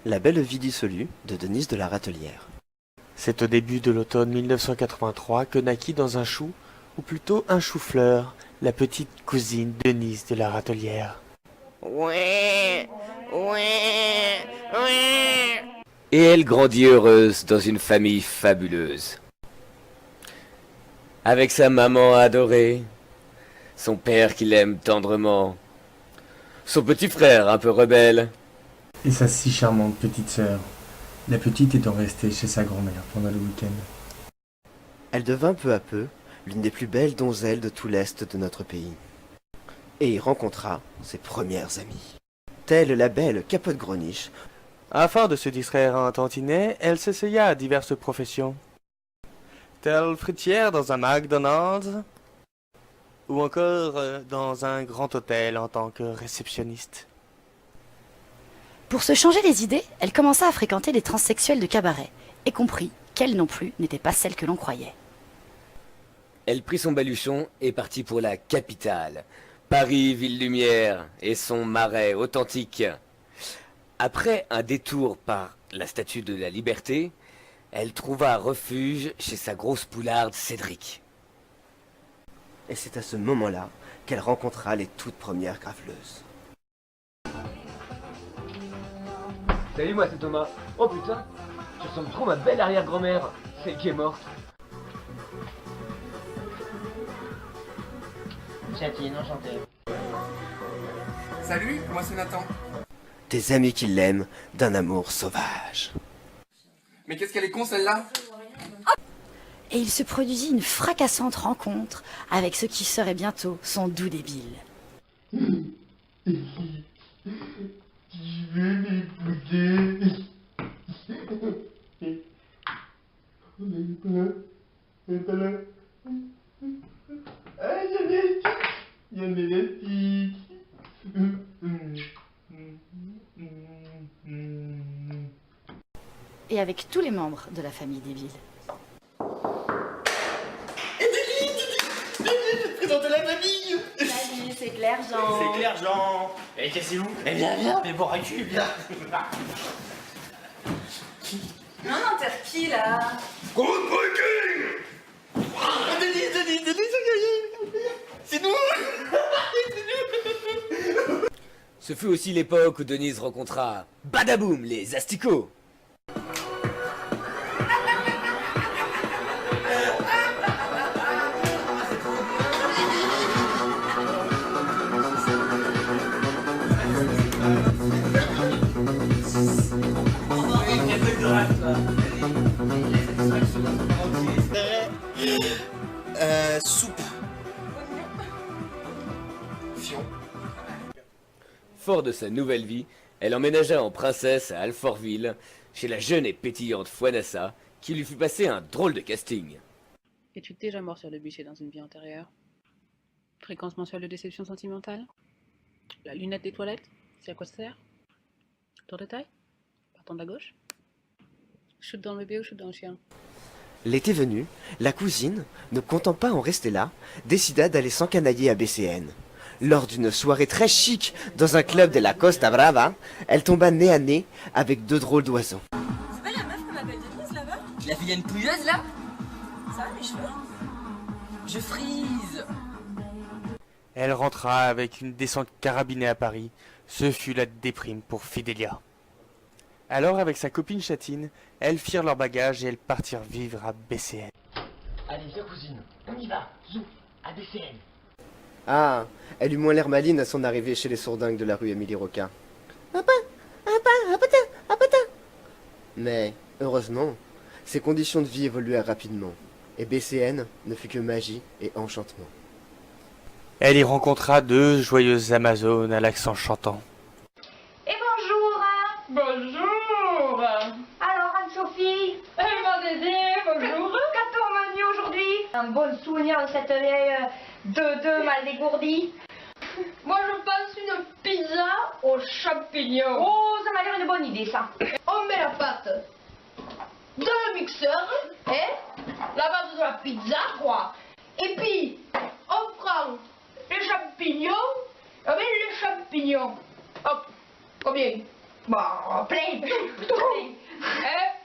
La belle vie dissolue de Denise de la Râtelière. C'est au début de l'automne 1983 que naquit dans un chou, ou plutôt un chou-fleur, la petite cousine Denise de la Râtelière. Ouais, ouais, ouais. Et elle grandit heureuse dans une famille fabuleuse. Avec sa maman adorée, son père qui l'aime tendrement, son petit frère un peu rebelle, Et sa si charmante petite sœur, la petite étant restée chez sa grand-mère pendant le week-end. Elle devint peu à peu l'une des plus belles donzelles de tout l'Est de notre pays. Et y rencontra ses premières amies. Telle la belle Capote Greniche, Afin de se distraire un tantinet, elle s'essaya à diverses professions. Telle fruitière dans un McDonald's, ou encore dans un grand hôtel en tant que réceptionniste. Pour se changer les idées, elle commença à fréquenter les transsexuels de cabaret, et comprit qu'elle non plus n'était pas celle que l'on croyait. elle prit son baluchon et partit pour la capitale, Paris, ville lumière, et son marais authentique. Après un détour par la Statue de la Liberté, elle trouva refuge chez sa grosse poularde Cédric. et c'est à ce moment-là qu'elle rencontra les toutes premières graveleuses. Salut, moi c'est Thomas. Oh putain, je ressemble trop à ma belle arrière-grand-mère, celle qui est morte. Chatine, enchanté. Salut, moi c'est Nathan. Des amis qui l'aiment d'un amour sauvage. Mais qu'est-ce qu'elle est con celle-là? Et il se produisit une fracassante rencontre avec ce qui serait bientôt son doux débile. Et avec tous les membres de la famille débile. Présenter la famille. Salut, c'est Claire Jean. C'est Claire Jean. Eh, cassez-vous. Eh bien, viens. Mais bon, recule, viens. Non, t'es qui là? Denise, c'est nous. Ce fut aussi l'époque où Denise rencontra Badaboum, les asticots. Soupe. Fion. Fort de sa nouvelle vie, elle emménagea en princesse à Alfortville, chez la jeune et pétillante Fouanassa, qui lui fit passer un drôle de casting. Es-tu déjà mort sur le bûcher dans une vie antérieure? Fréquence mensuelle de déception sentimentale? La lunette des toilettes? C'est à quoi ça sert? Tour de taille? Partant de la gauche? Shoot dans le bébé ou shoot dans le chien? L'été venu, la cousine, ne comptant pas en rester là, décida d'aller s'encanailler à BCN. Lors d'une soirée très chic dans un club de la Costa Brava, elle tomba nez à nez avec deux drôles d'oiseaux. C'est pas la meuf qu'on appelle Denise là-bas? La fille pouilleuse là? Ça va mes cheveux? Je frise. Elle rentra avec une descente carabinée à Paris. Ce fut la déprime pour Fidélia. Alors, avec sa copine Chatine, elles firent leur bagage et elles partirent vivre à BCN. Allez, viens cousine, on y va, zou, à BCN. Ah, elle eut moins l'air maline à son arrivée chez les sourdingues de la rue Émilie Roca. Mais, heureusement, ses conditions de vie évoluèrent rapidement, et BCN ne fut que magie et enchantement. Elle y rencontra deux joyeuses Amazones à l'accent chantant. Et bonjour. Bonjour. Alors Anne-Sophie? Eh ben Dédé, bonjour. Qu'a-t-on menu aujourd'hui? Un bon souvenir de cette vieille deux mal dégourdie. Moi je passe une pizza aux champignons. Oh, ça m'a l'air une bonne idée ça. On met la pâte dans le mixeur, la base de la pizza quoi. Et puis on prend les champignons, on met les champignons. Hop, combien? Bon, plein, tout.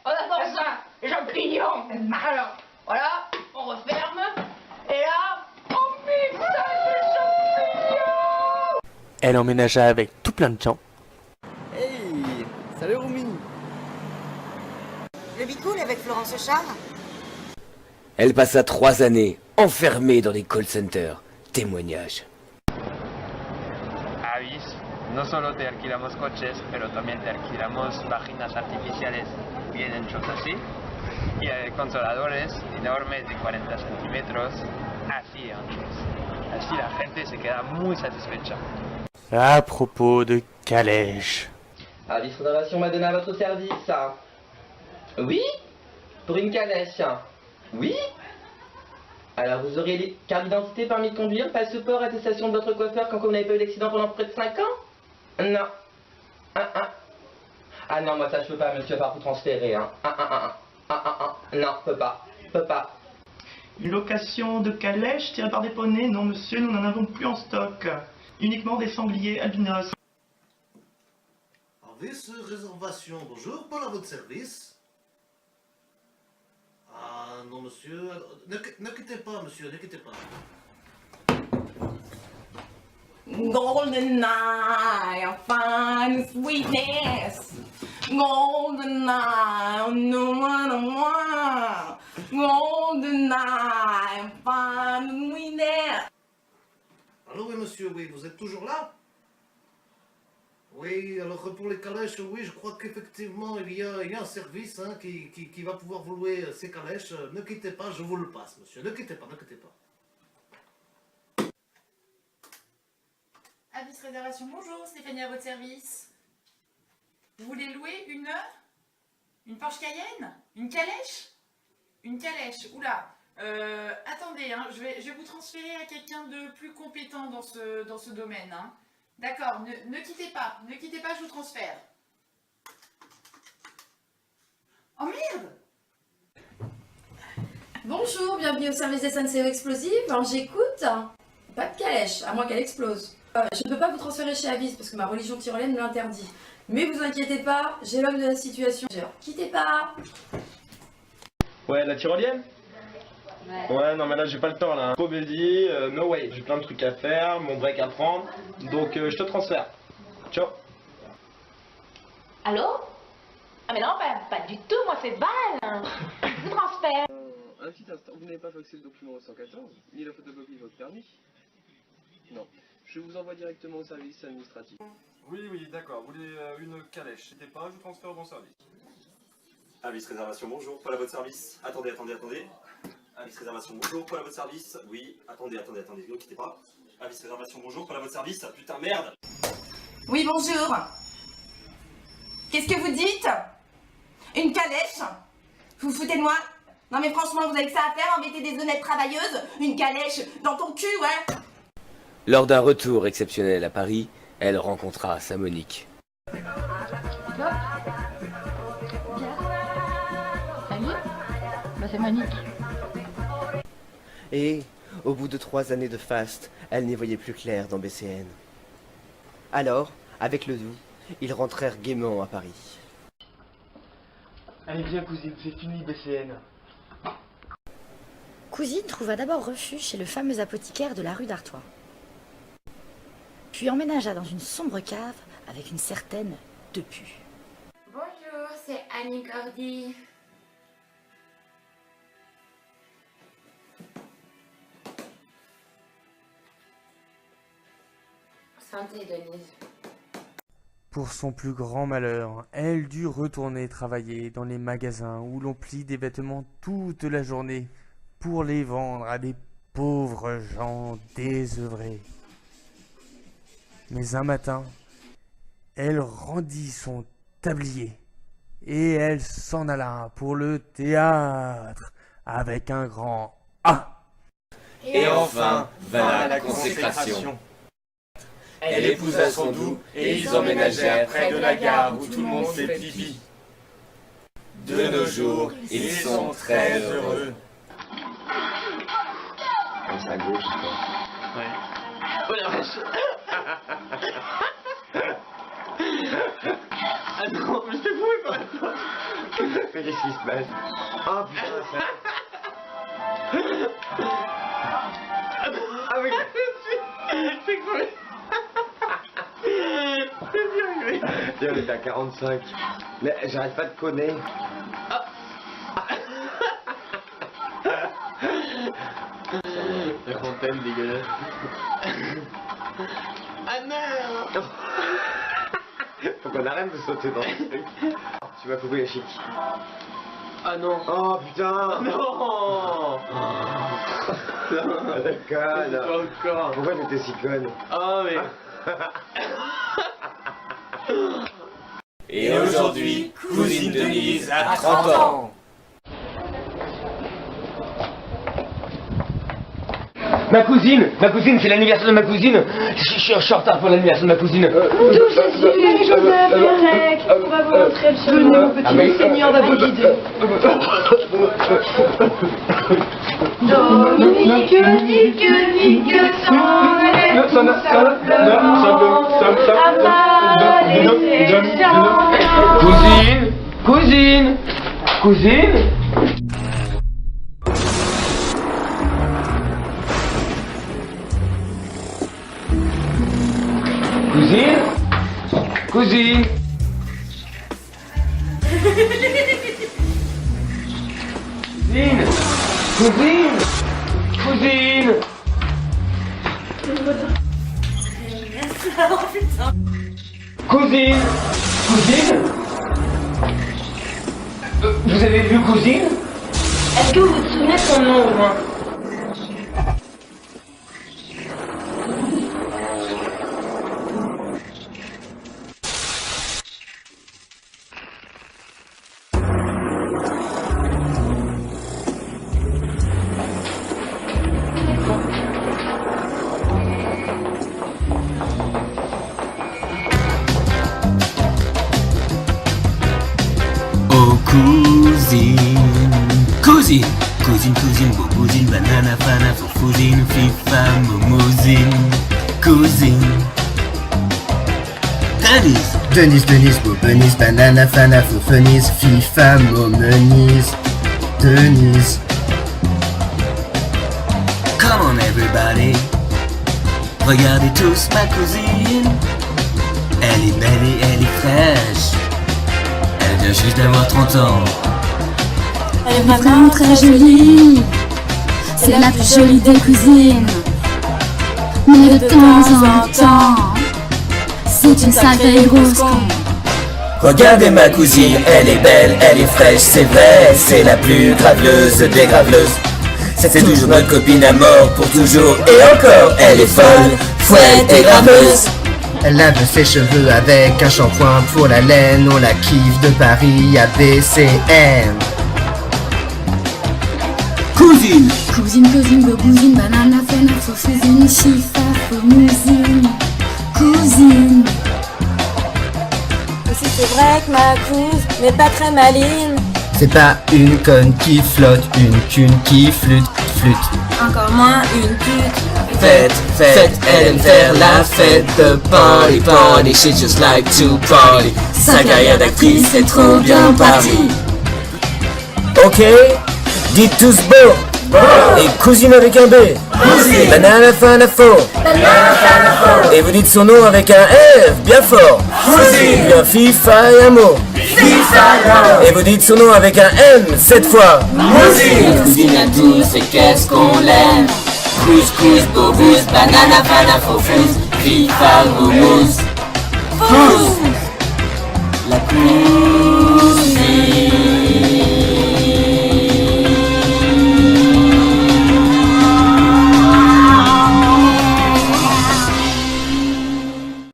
On attend ça, les champignons. Alors, voilà, on referme. Et là, on mixe ça, les champignons. Elle emménagea avec tout plein de gens. Hey, salut Roumi. Le bicool avec Florence Char. Elle passa 3 années enfermée dans les call centers. Témoignage. Avis, no solo te alquilamos coches, pero también te alquilamos vaginas artificiales bien hechos así, y consoladores enormes de 40 centímetros, así anchos. Así la gente se queda muy satisfecha. À propos de calèche. Avis réservation Madonna à votre service. Oui? Pour une calèche? Oui? Alors vous aurez les cartes d'identité, permis de conduire, passeport, attestation de votre coiffeur quand vous n'avez pas eu d'accident pendant près de 5 ans? Non. Ah non, moi ça je peux pas, monsieur, par vous transférer. Hein. Non, peut pas. Une location de calèche tirée par des poneys? Non, monsieur, nous n'en avons plus en stock. Uniquement des sangliers albinos. Avis réservation, bonjour, pour votre service. Ah non monsieur, ne quittez pas monsieur, ne quittez pas. Golden eye, fine sweetness. Golden eye, no one. Golden eye, fine sweetness. Allô oui monsieur, oui, vous êtes toujours là? Oui, alors pour les calèches, oui, je crois qu'effectivement il y a un service hein, qui va pouvoir vous louer ces calèches. Ne quittez pas, je vous le passe monsieur, ne quittez pas. Avis réservation, bonjour, Stéphanie à votre service. Vous voulez louer une Porsche Cayenne? Une calèche? Une calèche, oula. Attendez, hein, je vais vous transférer à quelqu'un de plus compétent dans ce domaine. Hein. D'accord, ne quittez pas, je vous transfère. Oh merde! Bonjour, bienvenue au service des SNCO Explosives. Alors j'écoute. Pas de calèche, à moins qu'elle explose. Je ne peux pas vous transférer chez Avis parce que ma religion tyrolienne me l'interdit. Mais vous inquiétez pas, j'ai l'homme de la situation. Quittez pas! Ouais, la tyrolienne? Ouais, non mais là j'ai pas le temps là. Comédie, no way, j'ai plein de trucs à faire, mon break à prendre, donc je te transfère. Ciao. Allô? Ah mais non, pas du tout, moi c'est Val. Je vous transfère. Un petit instant, vous n'avez pas faxé le document 114, ni la photocopie de votre permis? Non. Je vous envoie directement au service administratif. Oui, d'accord. Vous voulez une calèche? N'hésitez pas, je vous transfère au bon service. Avis réservation, bonjour, Paul à votre service. Attendez. Avis réservation, bonjour, Paul à votre service. Oui, attendez, ne quittez pas. Avis réservation, bonjour, Paul à votre service. Putain, merde! Oui, bonjour. Qu'est-ce que vous dites? Une calèche? Vous vous foutez de moi? Non mais franchement, vous avez que ça à faire, embêter des honnêtes travailleuses? Une calèche dans ton cul, ouais? Lors d'un retour exceptionnel à Paris, elle rencontra sa Monique. Salut, c'est Monique. Et, au bout de 3 années de faste, elle n'y voyait plus clair dans BCN. Alors, avec le doux, ils rentrèrent gaiement à Paris. Allez viens cousine, c'est fini BCN. Cousine trouva d'abord refuge chez le fameux apothicaire de la rue d'Artois. Puis emménagea dans une sombre cave avec une certaine Depu. Bonjour, c'est Annie Cordy. Santé, Denise. Pour son plus grand malheur, elle dut retourner travailler dans les magasins où l'on plie des vêtements toute la journée pour les vendre à des pauvres gens désœuvrés. Mais un matin, elle rendit son tablier et elle s'en alla pour le théâtre avec un grand A. Et enfin vint la consécration. Elle épousa son doux et ils emménagèrent près de la gare où tout le monde fait pipi. De nos jours, ils sont très heureux. À gauche, ouais. Oh la vache. Ah non, mais c'est fou quoi. Mais qu'est-ce qui se passe? Oh putain, ça... Ah oui. C'est cool. C'est bien, oui. Tiens, on est à 45. Mais j'arrête pas de conner. La fontaine dégueulasse. Ah non. Faut qu'on arrête de sauter dans ce truc. Tu vas couper les chics. Ah non. Oh putain. Non. Conne. Encore. Pourquoi t'étais si conne? Ah mais... Et aujourd'hui, cousine Denise a 30 ans. Ma cousine, c'est l'anniversaire de ma cousine. Je suis en retard pour l'anniversaire de ma cousine. D'où je suis, Joseph Perec. On va vous montrer absolument mon petit seigneur va vous guider. Dominique, Nique, s'en allait tout simplement. Cousine. Cousine. Cousine. Vous avez vu cousine? Est-ce que vous vous souvenez de son nom au moins? Cousine, bobouzine, banana, fana, foufouline, fifa, momouzine, cousine. Denise, bobonis, banana, fana, foufounis, fifa, momenis, Denise. Come on everybody, regardez tous ma cousine. Elle est belle et elle est fraîche, elle vient juste d'avoir 30 ans. Elle est vraiment très jolie. C'est la plus jolie des cousines. Mais de temps en temps, c'est une sacrée grosse con. Regardez ma cousine, elle est belle, elle est fraîche, c'est vrai, c'est la plus graveleuse des graveleuses. C'est toujours notre copine à mort pour toujours et encore, elle est folle, fouette et graveuse. Elle lave ses cheveux avec un shampoing pour la laine, on la kiffe de Paris à BCN. Cousine, bobouzine, banana, fena, foufouine, chifa, fomouzine, cousine. Aussi c'est vrai que ma cousine n'est pas très maligne. C'est pas une conne qui flotte, une cune qui flûte. Encore moins une pute. Fête, elle aime faire la fête. Party, she just like to party. Sa carrière d'actrice est trop bien partie. Ok, dites tous beau. Et cousine avec un B. Banana fana faux. Et vous dites son nom avec un F bien fort. Bien FIFA et un mot. Et vous dites son nom avec un M cette fois. Cousine à tous et qu'est-ce qu'on l'aime. Couscous, bobous, banana, fana, faux, FIFA, momous.